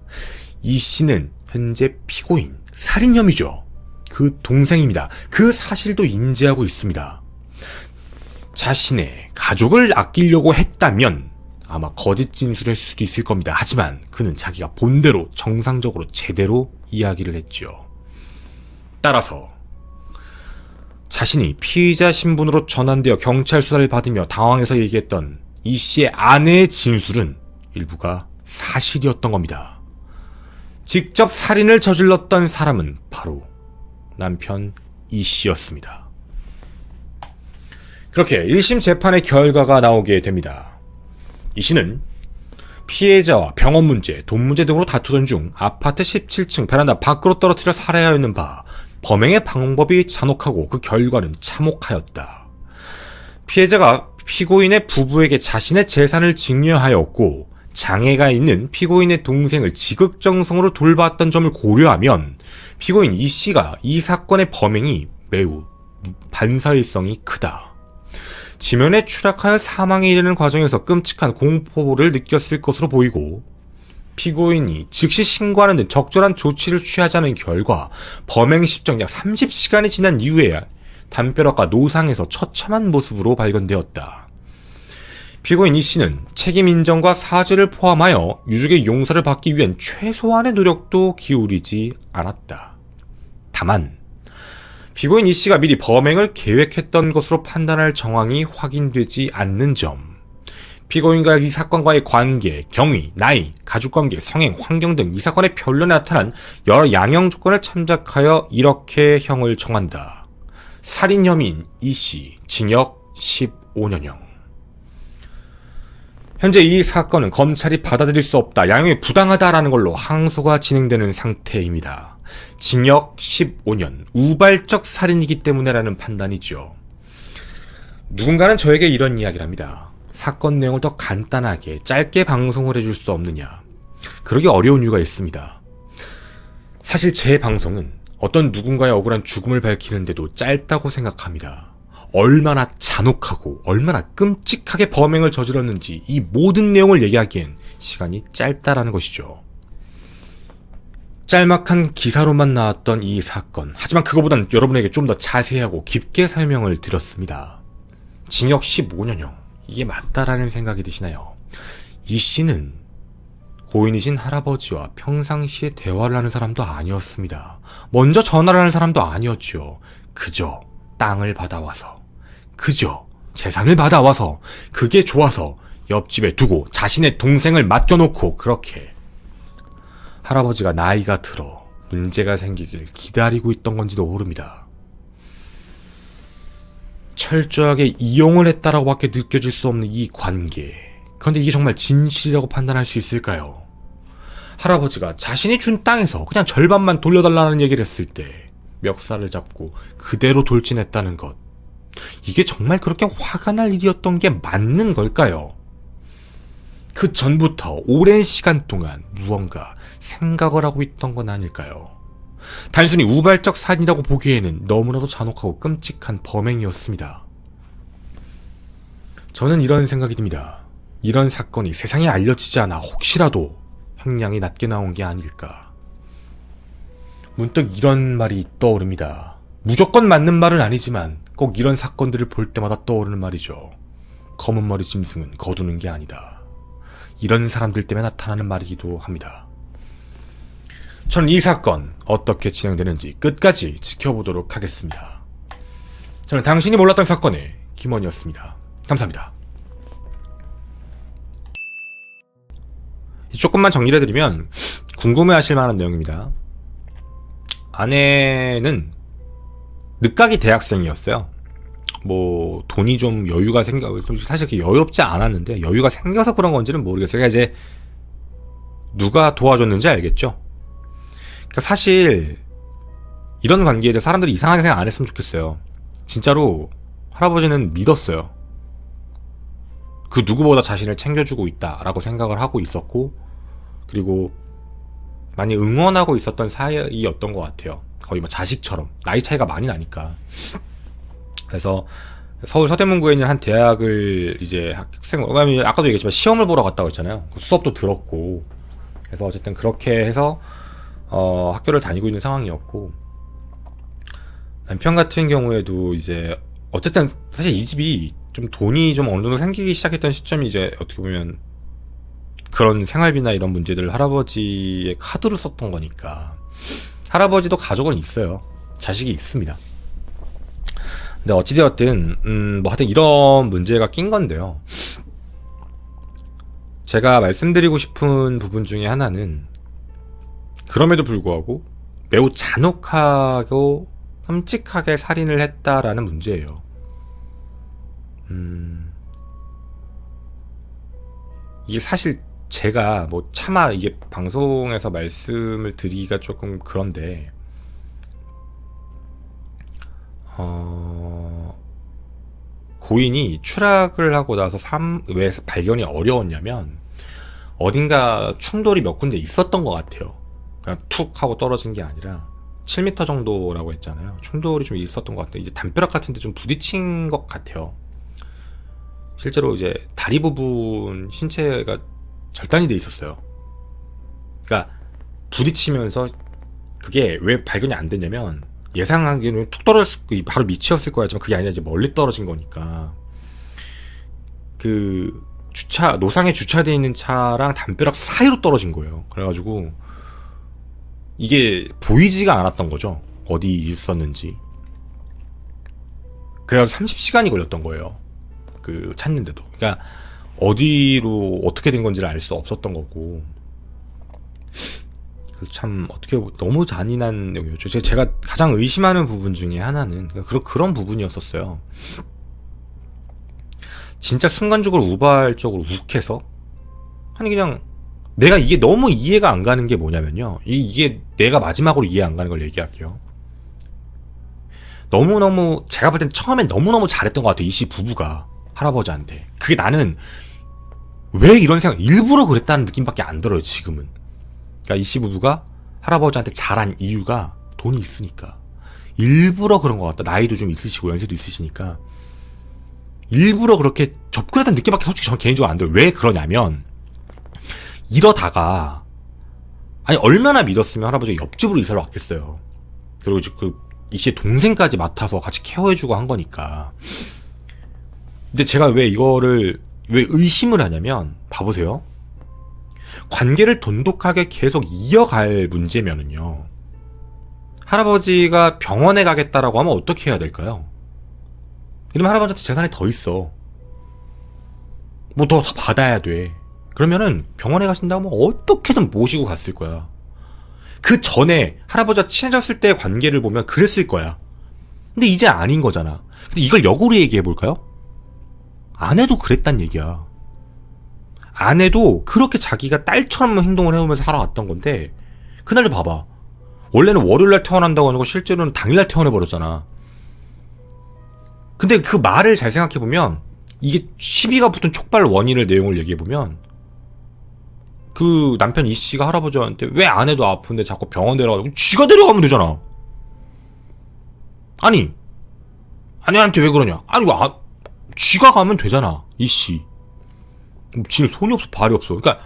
이 씨는 현재 피고인, 살인 혐의죠. 그 동생입니다. 그 사실도 인지하고 있습니다. 자신의 가족을 아끼려고 했다면 아마 거짓 진술을 했을 수도 있을 겁니다. 하지만 그는 자기가 본대로 정상적으로 제대로 이야기를 했죠. 따라서 자신이 피의자 신분으로 전환되어 경찰 수사를 받으며 당황해서 얘기했던 이 씨의 아내의 진술은 일부가 사실이었던 겁니다. 직접 살인을 저질렀던 사람은 바로 남편 이 씨였습니다. 그렇게 1심 재판의 결과가 나오게 됩니다. 이 씨는 피해자와 병원 문제, 돈 문제 등으로 다투던 중 아파트 17층 베란다 밖으로 떨어뜨려 살해하였는 바, 범행의 방법이 잔혹하고 그 결과는 참혹하였다. 피해자가 피고인의 부부에게 자신의 재산을 증여하였고 장애가 있는 피고인의 동생을 지극정성으로 돌봤던 점을 고려하면 피고인 이 씨가 이 사건의 범행이 매우 반사회성이 크다. 지면에 추락하여 사망에 이르는 과정에서 끔찍한 공포를 느꼈을 것으로 보이고 피고인이 즉시 신고하는 등 적절한 조치를 취하지 않은 결과 범행 시점 약 30시간이 지난 이후에 담벼락과 노상에서 처참한 모습으로 발견되었다. 피고인 이 씨는 책임 인정과 사죄를 포함하여 유족의 용서를 받기 위한 최소한의 노력도 기울이지 않았다. 다만 피고인 이 씨가 미리 범행을 계획했던 것으로 판단할 정황이 확인되지 않는 점, 피고인과 이 사건과의 관계, 경위, 나이, 가족관계, 성행, 환경 등 이 사건의 변론에 나타난 여러 양형 조건을 참작하여 이렇게 형을 정한다. 살인 혐의인 이 씨, 징역 15년형. 현재 이 사건은 검찰이 받아들일 수 없다, 양형이 부당하다라는 걸로 항소가 진행되는 상태입니다. 징역 15년, 우발적 살인이기 때문에라는 판단이죠. 누군가는 저에게 이런 이야기를 합니다. 사건 내용을 더 간단하게 짧게 방송을 해줄 수 없느냐. 그러기 어려운 이유가 있습니다. 사실 제 방송은 어떤 누군가의 억울한 죽음을 밝히는데도 짧다고 생각합니다. 얼마나 잔혹하고 얼마나 끔찍하게 범행을 저질렀는지 이 모든 내용을 얘기하기엔 시간이 짧다라는 것이죠. 짤막한 기사로만 나왔던 이 사건, 하지만 그거보단 여러분에게 좀 더 자세하고 깊게 설명을 드렸습니다. 징역 15년형, 이게 맞다라는 생각이 드시나요? 이 씨는 고인이신 할아버지와 평상시에 대화를 하는 사람도 아니었습니다. 먼저 전화를 하는 사람도 아니었죠. 그저 땅을 받아와서, 그저 재산을 받아와서, 그게 좋아서 옆집에 두고 자신의 동생을 맡겨놓고 그렇게. 할아버지가 나이가 들어 문제가 생기길 기다리고 있던 건지도 모릅니다. 철저하게 이용을 했다라고 밖에 느껴질 수 없는 이 관계. 그런데 이게 정말 진실이라고 판단할 수 있을까요? 할아버지가 자신이 준 땅에서 그냥 절반만 돌려달라는 얘기를 했을 때 멱살을 잡고 그대로 돌진했다는 것. 이게 정말 그렇게 화가 날 일이었던 게 맞는 걸까요? 그 전부터 오랜 시간 동안 무언가 생각을 하고 있던 건 아닐까요? 단순히 우발적 살인이라고 보기에는 너무나도 잔혹하고 끔찍한 범행이었습니다. 저는 이런 생각이 듭니다. 이런 사건이 세상에 알려지지 않아 혹시라도 형량이 낮게 나온 게 아닐까. 문득 이런 말이 떠오릅니다. 무조건 맞는 말은 아니지만 꼭 이런 사건들을 볼 때마다 떠오르는 말이죠. 검은 머리 짐승은 거두는 게 아니다. 이런 사람들 때문에 나타나는 말이기도 합니다. 저는 이 사건 어떻게 진행되는지 끝까지 지켜보도록 하겠습니다. 저는 당신이 몰랐던 사건의 김원이었습니다. 감사합니다. 조금만 정리를 해드리면 궁금해하실 만한 내용입니다. 아내는 늦가기 대학생이었어요. 뭐 돈이 좀 여유가 사실 그렇게 여유롭지 않았는데 여유가 생겨서 그런 건지는 모르겠어요. 그러니까 이제 누가 도와줬는지 알겠죠. 그러니까 사실 이런 관계에 대해 사람들이 이상하게 생각 안 했으면 좋겠어요. 진짜로 할아버지는 믿었어요. 그 누구보다 자신을 챙겨주고 있다라고 생각을 하고 있었고, 그리고 많이 응원하고 있었던 사이였던 것 같아요. 거의 뭐 자식처럼. 나이 차이가 많이 나니까. 그래서 서울 서대문구에 있는 한 대학을 이제 아까도 얘기했지만 시험을 보러 갔다고 했잖아요. 수업도 들었고. 그래서 어쨌든 그렇게 해서 학교를 다니고 있는 상황이었고, 남편 같은 경우에도 이제 어쨌든 사실 이 집이 좀 돈이 좀 어느 정도 생기기 시작했던 시점이 이제 어떻게 보면 그런 생활비나 이런 문제들을 할아버지의 카드로 썼던 거니까. 할아버지도 가족은 있어요. 자식이 있습니다. 근데 어찌되었든 뭐 하여튼 이런 문제가 낀 건데요. 제가 말씀드리고 싶은 부분 중에 하나는 그럼에도 불구하고 매우 잔혹하고 끔찍하게 살인을 했다라는 문제예요. 이게 사실 제가 뭐 차마 이게 방송에서 말씀을 드리기가 조금 그런데 고인이 추락을 하고 나서 왜 발견이 어려웠냐면 어딘가 충돌이 몇 군데 있었던 것 같아요. 그냥 툭 하고 떨어진 게 아니라 7m 정도라고 했잖아요. 충돌이 좀 있었던 것 같아요. 이제 담벼락 같은 데 좀 부딪힌 것 같아요. 실제로 이제 다리 부분 신체가 절단이 돼 있었어요. 그러니까 부딪히면서 그게 왜 발견이 안 됐냐면 예상하기에는 툭 떨어졌을 바로 밑이었을 거야지만 그게 아니라 이제 멀리 떨어진 거니까 그 노상에 주차되어 있는 차랑 담벼락 사이로 떨어진 거예요. 그래가지고 이게 보이지가 않았던 거죠. 어디 있었는지. 그래가지고 30시간이 걸렸던 거예요. 그 찾는데도. 그러니까 어디로 어떻게 된 건지를 알 수 없었던 거고. 그래서 참 어떻게 너무 잔인한 내용이었죠. 제가 가장 의심하는 부분 중에 하나는 그런 부분이었었어요. 진짜 순간적으로 우발적으로 욱해서 아니 그냥 내가 이게 너무 이해가 안 가는 게 뭐냐면요. 이게 내가 마지막으로 이해 안 가는 걸 얘기할게요. 너무너무 제가 볼 땐 처음엔 너무너무 잘했던 것 같아요. 이 씨 부부가 할아버지한테. 그게 나는 왜 이런 생각 일부러 그랬다는 느낌밖에 안 들어요. 지금은. 그러니까 이 씨 부부가 할아버지한테 잘한 이유가 돈이 있으니까. 일부러 그런 것 같다. 나이도 좀 있으시고 연세도 있으시니까 일부러 그렇게 접근했다는 느낌밖에 솔직히 저는 개인적으로 안 들어요. 왜 그러냐면 이러다가 아니 얼마나 믿었으면 할아버지가 옆집으로 이사를 왔겠어요. 그리고 이제 이 씨의 동생까지 맡아서 같이 케어해주고 한 거니까. 근데 제가 왜 의심을 하냐면 봐보세요. 관계를 돈독하게 계속 이어갈 문제면은요. 할아버지가 병원에 가겠다라고 하면 어떻게 해야 될까요? 이러면 할아버지한테 재산이 더 있어. 뭐 더 받아야 돼. 그러면은 병원에 가신다고 하면 어떻게든 모시고 갔을 거야. 그 전에 할아버지와 친해졌을 때의 관계를 보면 그랬을 거야. 근데 이제 아닌 거잖아. 근데 이걸 역으로 얘기해볼까요? 아내도 그랬단 얘기야. 아내도 그렇게 자기가 딸처럼 행동을 해오면서 살아왔던 건데, 그날을 봐봐. 원래는 월요일날 태어난다고 하는 거 실제로는 당일날 태어나버렸잖아. 근데 그 말을 잘 생각해보면, 이게 시비가 붙은 촉발 원인을 내용을 얘기해보면, 그 남편 이씨가 할아버지한테 왜 아내도 아픈데 자꾸 병원 데려가고 쥐가 데려가면 되잖아. 아니, 아내한테 왜 그러냐? 아니, 쥐가 가면 되잖아, 이씨. 지는 손이 없어, 발이 없어. 그러니까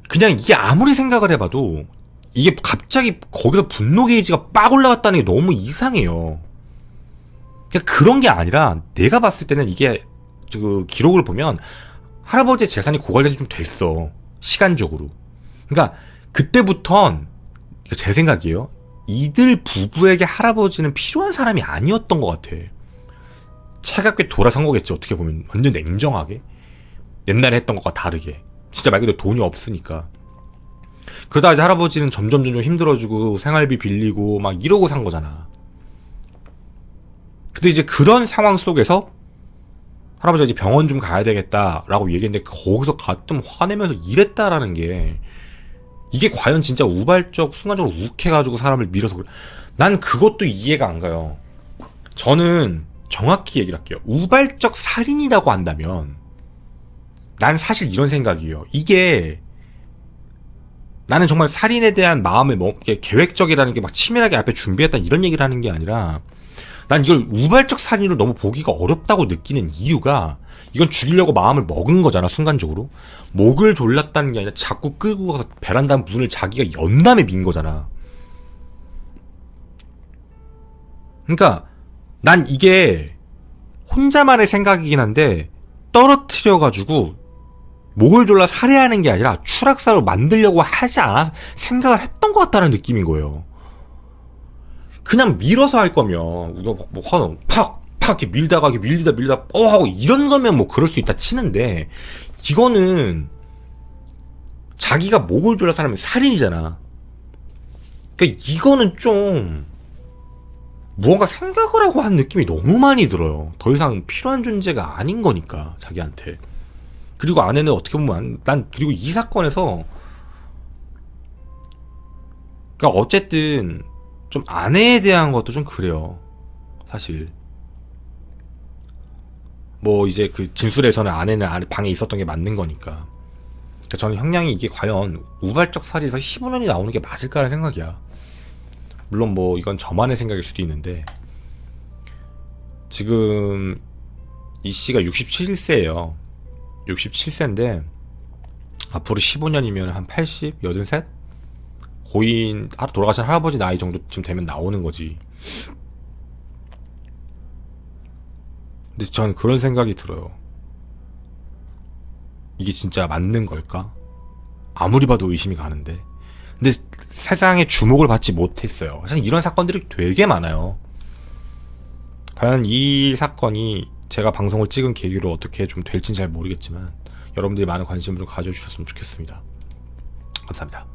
그냥 이게 아무리 생각을 해봐도 이게 갑자기 거기서 분노 게이지가 빡 올라갔다는 게 너무 이상해요. 그러니까 그런 게 아니라 내가 봤을 때는 이게 그 기록을 보면 할아버지의 재산이 고갈된 지 좀 됐어. 시간적으로. 그러니까 그때부턴 제 생각이에요. 이들 부부에게 할아버지는 필요한 사람이 아니었던 것 같아. 차갑게 돌아선 거겠지, 어떻게 보면. 완전 냉정하게. 옛날에 했던 것과 다르게. 진짜 말 그대로 돈이 없으니까. 그러다 이제 할아버지는 점점 힘들어지고 생활비 빌리고 막 이러고 산 거잖아. 근데 이제 그런 상황 속에서 할아버지가 이제 병원 좀 가야 되겠다라고 얘기했는데 거기서 가끔 화내면서 이랬다라는 게 이게 과연 진짜 우발적 순간적으로 욱해가지고 사람을 밀어서 그래. 난 그것도 이해가 안 가요. 저는 정확히 얘기를 할게요. 우발적 살인이라고 한다면 난 사실 이런 생각이에요. 이게 나는 정말 살인에 대한 마음을 뭐 계획적이라는 게 막 치밀하게 앞에 준비했다 이런 얘기를 하는 게 아니라 난 이걸 우발적 살인으로 너무 보기가 어렵다고 느끼는 이유가 이건 죽이려고 마음을 먹은 거잖아, 순간적으로. 목을 졸랐다는 게 아니라 자꾸 끌고 가서 베란다 문을 자기가 연 다음에 민 거잖아. 그러니까 난 이게 혼자만의 생각이긴 한데 떨어뜨려가지고 목을 졸라 살해하는 게 아니라 추락사로 만들려고 하지 않아서 생각을 했던 것 같다는 느낌인 거예요. 그냥 밀어서 할 거면 뭐 화는 팍 이렇게 밀다가 밀리다 하고 이런 거면 뭐 그럴 수 있다 치는데 이거는 자기가 목을 졸라 살면 살인이잖아. 그러니까 이거는 좀 무언가 생각을 하고 한 느낌이 너무 많이 들어요. 더 이상 필요한 존재가 아닌 거니까 자기한테. 그리고 아내는 어떻게 보면 난 그리고 이 사건에서 그러니까 어쨌든 좀 아내에 대한 것도 좀 그래요. 사실 뭐 이제 그 진술에서는 아내는 방에 있었던 게 맞는 거니까. 그러니까 저는 형량이 이게 과연 우발적 살인에서 15년이 나오는 게 맞을까라는 생각이야. 물론 뭐 이건 저만의 생각일 수도 있는데 지금 이 씨가 67세예요. 67세인데 앞으로 15년이면 한 80, 83? 고인 돌아가신 할아버지 나이 정도쯤 되면 나오는 거지. 근데 전 그런 생각이 들어요. 이게 진짜 맞는 걸까? 아무리 봐도 의심이 가는데. 근데 세상에 주목을 받지 못했어요. 사실 이런 사건들이 되게 많아요. 과연 이 사건이 제가 방송을 찍은 계기로 어떻게 좀 될지는 잘 모르겠지만 여러분들이 많은 관심을 좀 가져주셨으면 좋겠습니다. 감사합니다.